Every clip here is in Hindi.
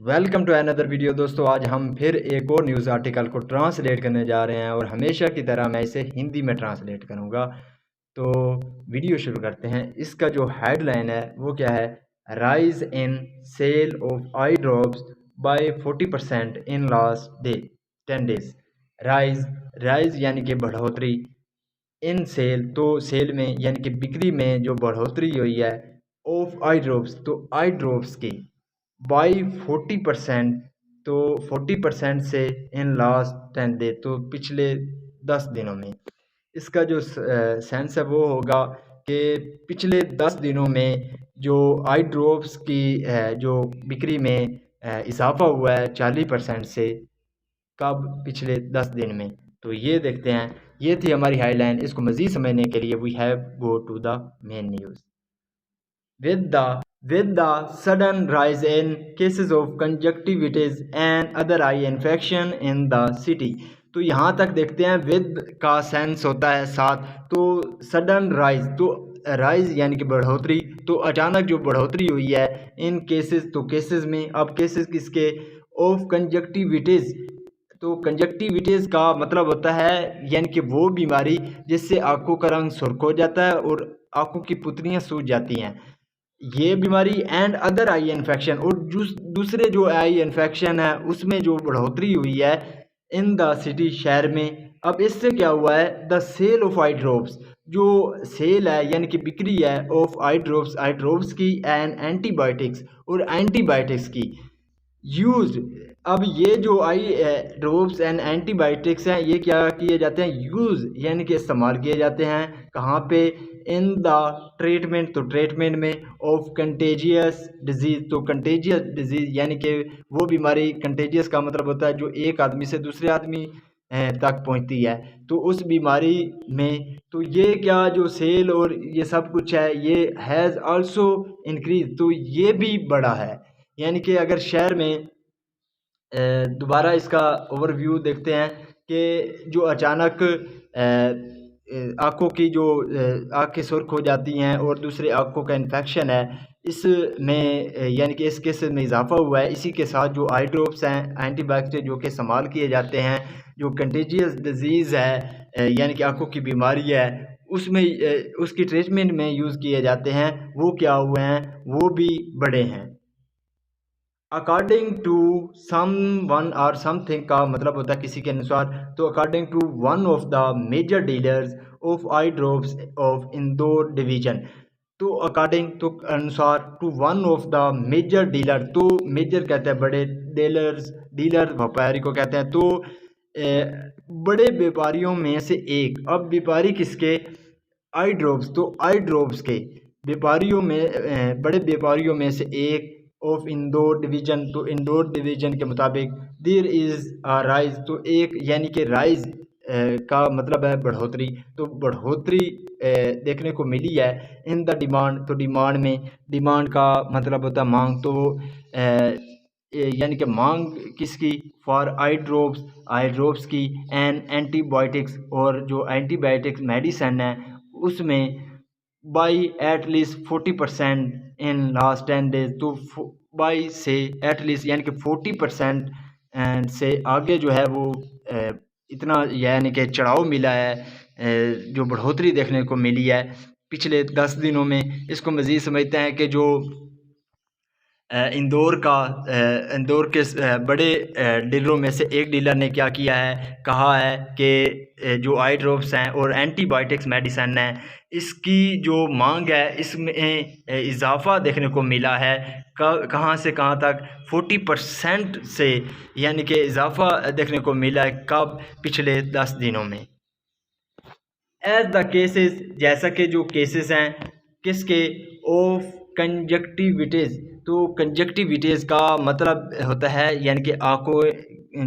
Welcome to another video. दोस्तों, आज हम फिर एक और न्यूज़ आर्टिकल को ट्रांसलेट करने जा रहे हैं और हमेशा की तरह मैं इसे हिंदी में ट्रांसलेट करूंगा। तो वीडियो शुरू करते हैं। इसका जो हेडलाइन है वो क्या है? Rise in sale of eye drops by 40% in last day 10 days. Rise rise यानी कि बढ़ोतरी, इन सेल तो सेल में यानी कि बिक्री में जो बढ़ोतरी हुई है, ऑफ आई ड्रॉप्स तो आई ड्रॉप्स की, बाई 40%, तो 40% से इन लास्ट 10 डे तो पिछले 10 दिनों में। इसका जो सेंस है वो होगा कि पिछले 10 दिनों में जो आई ड्रॉप्स की जो बिक्री में इजाफा हुआ है 40% से। कब? पिछले 10 दिन में। तो ये देखते हैं। ये थी हमारी हाईलाइन। इसको मज़ीद समझने के लिए we have go to the main news. With the sudden rise in cases of conjunctivitis and other eye infection in the city, तो यहाँ तक देखते हैं विद का सेंस होता है साथ, तो सडन राइज तो राइज यानी कि बढ़ोतरी, तो अचानक जो बढ़ोतरी हुई है इन केसेस, तो केसेस में, अब केसेस किसके? ऑफ कंजक्टिविटीज़, तो कंजक्टिविटीज़ का मतलब होता है यानी कि वो बीमारी जिससे आंखों का रंग सुर्ख हो जाता है और आंखों की पुतलियाँ सूज जाती हैं, ये बीमारी। एंड अदर आई इन्फेक्शन, और दूसरे जो आई इन्फेक्शन है उसमें जो बढ़ोतरी हुई है इन द सिटी, शहर में। अब इससे क्या हुआ है? The sale of eye drops, जो सेल है यानी कि बिक्री है ऑफ आई ड्रॉप्स की, एंड एंटीबायोटिक्स और एंटीबायोटिक्स की यूज। अब ये जो आई ड्रॉप्स एंड एंटीबायोटिक्स हैं, ये क्या किए जाते हैं? यूज़ यानी कि इस्तेमाल किए जाते हैं कहाँ पे? इन द ट्रीटमेंट, तो ट्रीटमेंट में, ऑफ कंटेजियस डिजीज़, तो कंटेजियस डिजीज़ यानी कि वो बीमारी, कंटेजियस का मतलब होता है जो एक आदमी से दूसरे आदमी तक पहुंचती है, तो उस बीमारी में। तो ये क्या जो सेल और ये सब कुछ है, ये हैज़ आल्सो इंक्रीज, तो ये भी बढ़ा है। यानी कि अगर शहर में दोबारा इसका ओवरव्यू देखते हैं कि जो अचानक आँखों की जो आँखें सुर्ख हो जाती हैं और दूसरे आँखों का इन्फेक्शन है, इसमें यानी कि इस केस में इजाफा हुआ है। इसी के साथ जो आई ड्रॉप्स हैं, एंटीबायोटिक जो कि इस्तेमाल किए जाते हैं, जो कंटेजियस डिजीज़ है यानी कि आँखों की बीमारी है, उसमें उसकी ट्रीटमेंट में यूज़ किए जाते हैं, वो क्या हुए हैं? वो भी बड़े हैं। अकॉर्डिंग टू सम वन और समथिंग का मतलब होता है किसी के अनुसार, तो according to one of the major dealers of eye drops of Indore division, तो अकॉर्डिंग तो अनुसार, to one of the major dealer, तो मेजर कहते हैं बड़े, डीलर व्यापारी को कहते हैं, तो बड़े व्यापारियों में से एक। अब व्यापारी किसके? आई ड्रॉप्स, तो आई ड्रॉप्स के व्यापारियों में, बड़े व्यापारियों में से एक ऑफ इंदौर डिवीजन, तो इंदौर डिवीजन के मुताबिक देयर इज़ अ राइज, तो एक यानी कि राइज का मतलब है बढ़ोतरी, तो बढ़ोतरी देखने को मिली है इन द डिमांड, तो डिमांड में, डिमांड का मतलब होता है मांग, तो यानी कि मांग किसकी? फॉर आई ड्रॉप्स की, एंड एंटीबायोटिक्स, और जो एंटीबायोटिक्स मेडिसन है उसमें, by at least 40% in last 10 days, तो बाई से एटलीस्ट यानी कि 40% एंड से आगे जो है वो इतना यानी कि चढ़ाव मिला है, जो बढ़ोतरी देखने को मिली है पिछले 10 दिनों में। इसको मज़ीद समझते हैं कि जो इंदौर के बड़े डीलरों में से एक डीलर ने क्या किया है, कहा है कि जो आई ड्रॉप्स हैं और एंटीबायोटिक्स मेडिसन है, इसकी जो मांग है इसमें इजाफा देखने को मिला है। कहाँ से कहाँ तक? 40% से यानी कि इजाफा देखने को मिला है। कब? पिछले 10 दिनों में। एज द केसेस, जैसा कि जो केसेस हैं किसके? ऑफ कंजक्टिविटीज़, तो कंजक्टिविटीज़ का मतलब होता है यानी कि आँखों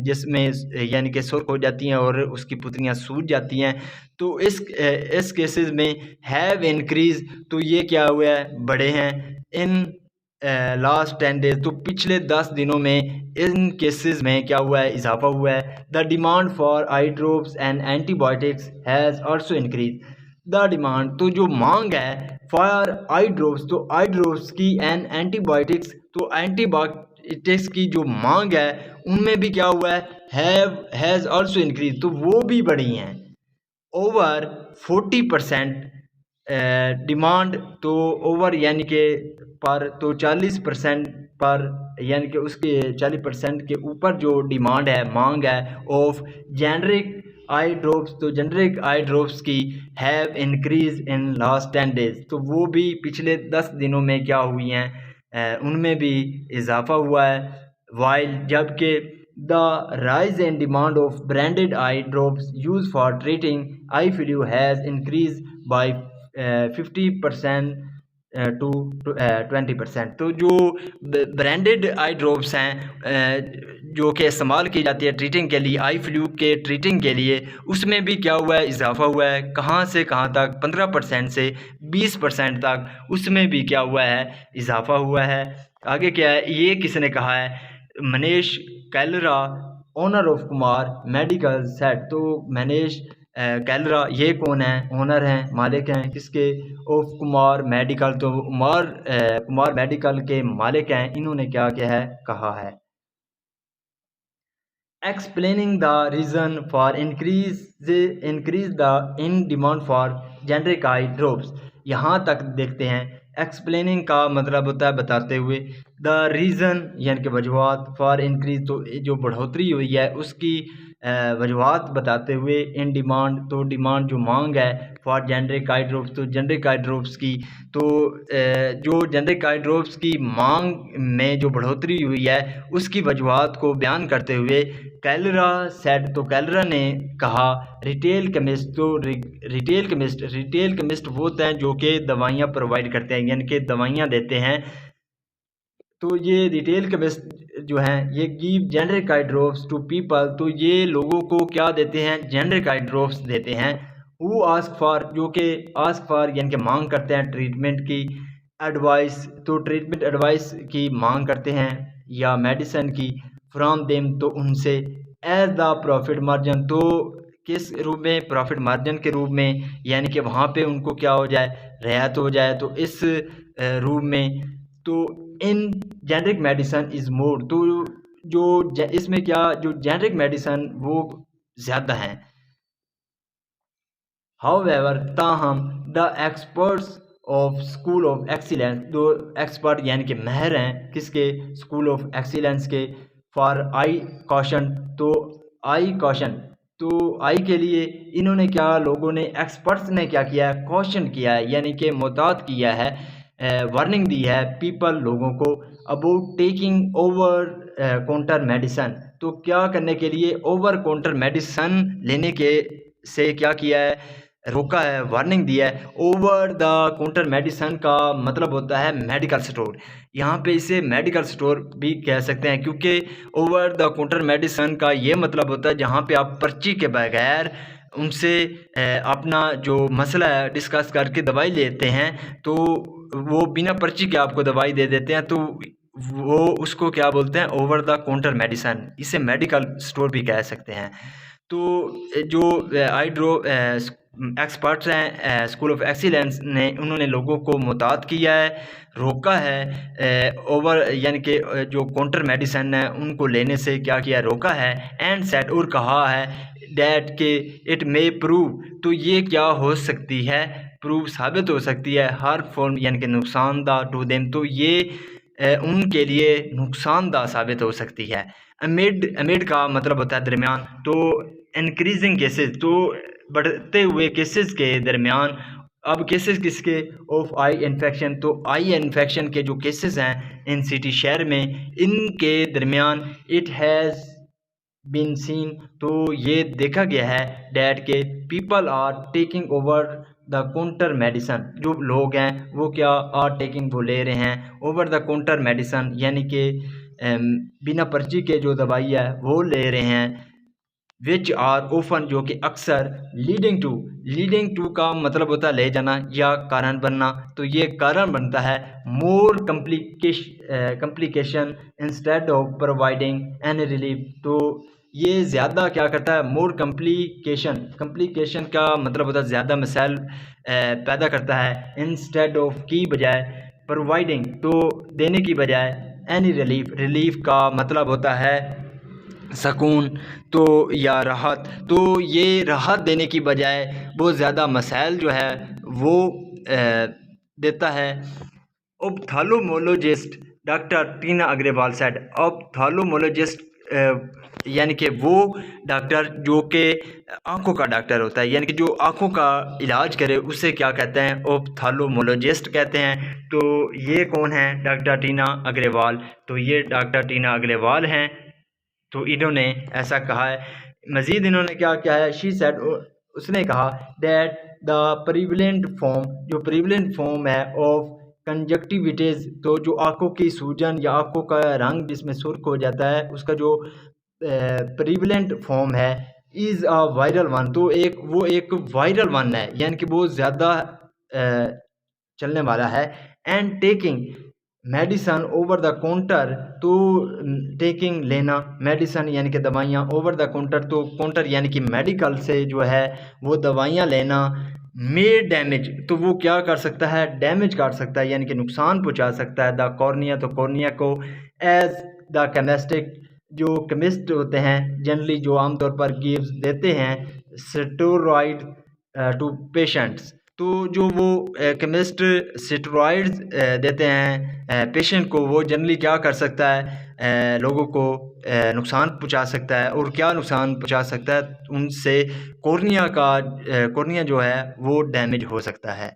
जिसमें यानी कि सुर्ख हो जाती हैं और उसकी पुतलियाँ सूज जाती हैं, तो इस केसेस में हैव इंक्रीज, तो ये क्या हुआ है? बड़े हैं। इन लास्ट 10 डेज, तो पिछले 10 दिनों में इन केसेस में क्या हुआ है? इजाफा हुआ है। The demand for eye drops and antibiotics has also increase, the demand, तो जो मांग है फॉर आई ड्रॉप्स, तो आई ड्रॉप्स की, एंड एंटीबायोटिक्स, तो टेस्ट की जो मांग है उनमें भी क्या हुआ है, हैज़ ऑल्सो इंक्रीज, तो वो भी बढ़ी हैं ओवर 40%। डिमांड तो ओवर यानी कि पर, तो 40% पर, यानी कि उसके 40% के ऊपर जो डिमांड है, मांग है ऑफ जेनरिक आई ड्रॉप्स, तो जेनरिक आई ड्रॉप्स की have increase in last 10 days, तो वो भी पिछले 10 दिनों में क्या हुई हैं, उनमें भी इजाफा हुआ है। वाइल जबकि the rise in demand of branded eye drops use for treating eye flu has increase by 50% to 20%। तो जो ब्रांडेड आई ड्रॉप्स हैं जो कि इस्तेमाल की जाती है ट्रीटिंग के लिए, आई फ्लू के ट्रीटिंग के लिए, उसमें भी क्या हुआ है, इजाफा हुआ है। कहाँ से कहाँ तक, 15% से 20% तक, उसमें भी क्या हुआ है, इजाफा हुआ है। आगे क्या है, ये किसने कहा है, Manish Kailra owner of Kumar medical set. तो मनीष कैलरा ये कौन है, ओनर हैं, मालिक हैं किसके, ऑफ कुमार मेडिकल, तो कुमार मेडिकल के मालिक हैं। इन्होंने क्या क्या है, कहा है, explaining the reason for increase the in demand for generic eye drops. यहाँ तक देखते हैं, एक्सप्लेनिंग का मतलब होता है बताते हुए, द रीज़न यानी कि वजूहत, फॉर इंक्रीज तो जो बढ़ोतरी हुई है उसकी वजूहत बताते हुए, इन डिमांड तो डिमांड जो मांग है, फॉर जेनरिक आई ड्रॉप्स तो जेनरिक आई ड्रॉप्स की, तो जो जेनरिक आई ड्रॉप्स की मांग में जो बढ़ोतरी हुई है उसकी वजूहत को बयान करते हुए, कैलरा सेड तो कैलरा ने कहा, रिटेल केमिस्ट तो रिटेल केमिस्ट वो होते हैं जो कि दवाइयाँ प्रोवाइड करते हैं, यानी कि दवाइयाँ देते हैं। तो ये रिटेल केमिस्ट जो हैं ये give generic eye drops to people, तो ये लोगों को क्या देते हैं, जेनरिक आई ड्रॉप्स देते हैं। हु आस्क फॉर, जो कि आस्क फॉर यानी कि मांग करते हैं ट्रीटमेंट की, एडवाइस तो ट्रीटमेंट एडवाइस की मांग करते हैं या मेडिसिन की, फ्रॉम देम तो उनसे, एज द प्रॉफिट मार्जिन तो किस रूप में, प्रॉफिट मार्जिन के रूप में, यानी कि वहाँ पे उनको क्या हो जाए, रियायत हो जाए, तो इस रूप में। तो इन जेनरिक मेडिसन इज़ मोर, तो जो इसमें क्या, जो जेनरिक मेडिसन वो ज़्यादा हैं। हाउएवर ताहम the experts of school of excellence, जो एक्सपर्ट यानी कि माहिर हैं किसके, स्कूल ऑफ एक्सीलेंस के, फॉर आई कॉशन तो आई कॉशन तो आई के लिए, इन्होंने क्या, लोगों ने, एक्सपर्ट्स ने क्या किया है, कॉशन किया है, यानी कि मुताद किया है, वार्निंग दी है पीपल लोगों को, about taking over counter medicine, तो क्या करने के लिए, ओवर काउंटर मेडिसन लेने के से क्या किया है, रोका है, वार्निंग दिया है। ओवर द काउंटर मेडिसन का मतलब होता है मेडिकल स्टोर, यहाँ पे इसे मेडिकल स्टोर भी कह सकते हैं, क्योंकि ओवर द काउंटर मेडिसन का ये मतलब होता है जहाँ पे आप पर्ची के बगैर उनसे अपना जो मसला है डिस्कस करके दवाई लेते हैं, तो वो बिना पर्ची के आपको दवाई दे देते हैं, तो वो उसको क्या बोलते हैं, ओवर द काउंटर मेडिसन, इसे मेडिकल स्टोर भी कह सकते हैं। तो जो आईड्रो एक्सपर्ट्स हैं स्कूल ऑफ एक्सीलेंस ने, उन्होंने लोगों को मुताद किया है, रोका है ओवर यानी कि जो काउंटर मेडिसन है उनको लेने से क्या किया, रोका है। एंड सेट और कहा है, डैट के इट मे प्रूव, तो ये क्या हो सकती है, प्रूव साबित हो सकती है, हर फॉर्म यानी कि नुकसानदा टू देम, तो ये उनके लिए नुकसानदा साबित हो सकती है। अमिड का मतलब होता है दरमियान, तो इंक्रीजिंग केसेस तो बढ़ते हुए केसेस के दरमियान। अब केसेस किसके, ऑफ आई इन्फेक्शन, तो आई इन्फेक्शन के जो केसेस हैं इन सिटी शहर में, इनके दरमियान, इट हैज़ बीन सीन, तो ये देखा गया है, डैट के people are taking over the counter medicine, जो लोग हैं वो क्या, आर टेकिंग वो ले रहे हैं, ओवर द काउंटर मेडिसन यानी कि बिना पर्ची के जो दवाई है वो ले रहे हैं, विच आर ओफन जो कि अक्सर, लीडिंग टू का मतलब होता है ले जाना या कारण बनना, तो ये कारण बनता है, more complication instead of providing any relief, तो ये ज़्यादा क्या करता है, मोर कम्प्लिकेशन का मतलब होता है ज़्यादा मसाइल पैदा करता है, इंस्टेड ऑफ की बजाय, प्रोवाइडिंग तो देने की बजाय, एनी रिलीफ, रिलीफ का मतलब होता है सकून तो या राहत, तो ये राहत देने की बजाय बहुत ज़्यादा मसाइल जो है वो देता है। ऑप्थाल्मोलॉजिस्ट डॉक्टर टीना अग्रवाल सेड, ऑप्थाल्मोलॉजिस्ट यानी कि वो डॉक्टर जो कि आँखों का डॉक्टर होता है, यानी कि जो आँखों का इलाज करे उसे क्या कहते हैं, ऑप्थाल्मोलॉजिस्ट कहते हैं। तो ये कौन है, डॉक्टर टीना अग्रवाल। तो ये डॉक्टर टीना अग्रवाल हैं, तो इन्होंने ऐसा कहा है। मज़ीद इन्होंने क्या किया है, शी सेड, उसने कहा दैट द प्रीवलेंट फॉर्म, जो प्रीवलेंट फॉर्म है ऑफ कंजक्टिविटीज़, तो जो आँखों की सूजन या आँखों का रंग जिसमें सुर्ख हो जाता है, उसका जो प्रीवलेंट फॉर्म है इज़ अ वायरल वन, तो वो एक वायरल वन है, यानी कि बहुत ज़्यादा चलने वाला है। And taking medicine over the counter, तो टेकिंग लेना, मेडिसन यानी कि दवाइयाँ, ओवर द काउंटर तो काउंटर यानी कि मेडिकल से जो है वो दवाइयाँ लेना, मेड डैमेज, तो वो क्या कर सकता है, डैमेज कर सकता है यानी कि नुकसान पहुंचा सकता है। द कॉर्निया, तो कॉर्निया को, एज द केमिस्टिक, जो केमिस्ट होते हैं जनरली जो आमतौर पर गिव्स देते हैं स्टेरॉइड टू पेशेंट्स, तो जो वो केमिस्ट स्टेरॉइड्स देते हैं पेशेंट को, वो जनरली क्या कर सकता है, लोगों को नुकसान पहुंचा सकता है। और क्या नुकसान पहुंचा सकता है, उनसे कॉर्निया जो है वो डैमेज हो सकता है,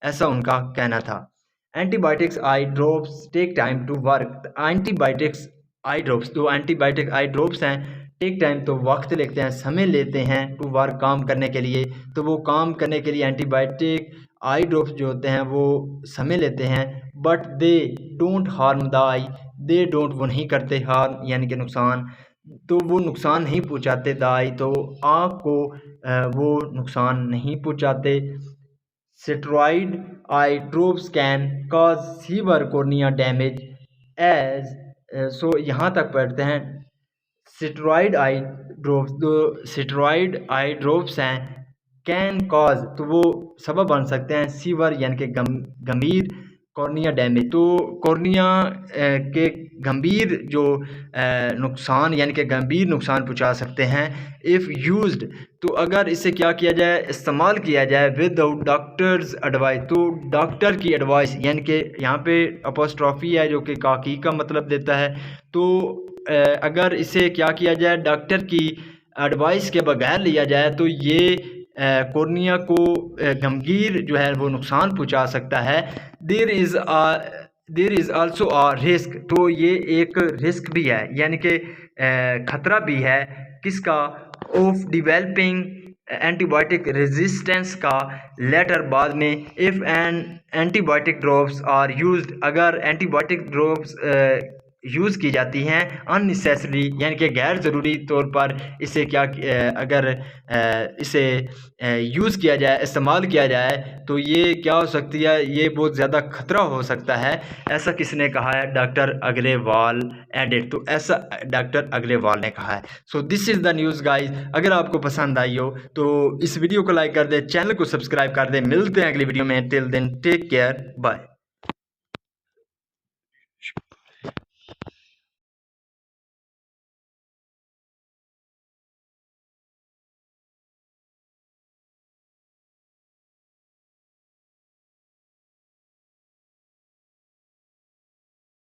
ऐसा उनका कहना था। Antibiotics eye drops take time to work, antibiotics eye drops, तो एंटीबायोटिक आई ड्रॉप्स हैं, टेक टाइम तो वक्त लेते हैं, समय लेते हैं, टू वर्क काम करने के लिए, तो वो काम करने के लिए एंटीबायोटिक आई ड्रॉप्स जो होते हैं वो समय लेते हैं। But they don't harm the I, they don't, वो नहीं करते, हार्म यानी कि नुकसान, तो वो नुकसान नहीं पहुंचाते, द आई तो आँख को वो नुकसान नहीं पहुंचाते। Steroid eye drops can cause severe cornea damage as, so यहाँ तक पढ़ते हैं। स्टेरॉइड आई ड्रॉप्स, जो स्टेरॉइड आई ड्रॉप्स हैं, कैन कॉज, तो वो सबब बन सकते हैं, सीवर यानी कि गंभीर कॉर्निया डैमेज, तो कॉर्निया के गंभीर जो नुकसान यानी कि गंभीर नुकसान पहुंचा सकते हैं। इफ़ यूज्ड, तो अगर इसे क्या किया जाए, इस्तेमाल किया जाए विदाउट डॉक्टर्स एडवाइस, तो डॉक्टर की एडवाइस, यानी कि यहाँ पे अपोस्ट्रॉफी है जो कि काकी का मतलब देता है, तो अगर इसे क्या किया जाए, डॉक्टर की एडवाइस के बगैर लिया जाए, तो ये कॉर्निया को गंभीर जो है वो नुकसान पहुंचा सकता है। There is also a risk, तो ये एक रिस्क भी है, यानी कि ख़तरा भी है, किसका, ऑफ डिवेलपिंग एंटीबायोटिक रेजिस्टेंस का, लेटर बाद में। If an antibiotic drops are used, अगर एंटीबायोटिक ड्रॉप्स यूज़ की जाती हैं अननेसेसरी यानी कि गैर ज़रूरी तौर पर, इसे क्या अगर इसे यूज़ किया जाए, इस्तेमाल किया जाए, तो ये क्या हो सकती है, ये बहुत ज़्यादा ख़तरा हो सकता है, ऐसा किसने कहा है, डॉक्टर अग्रवाल एडेड, तो ऐसा डॉक्टर अग्रवाल ने कहा है। So this is the news guys, अगर आपको पसंद आई हो तो इस वीडियो को लाइक कर दे, चैनल को सब्सक्राइब कर दे, मिलते हैं अगली वीडियो में, till then take care, bye.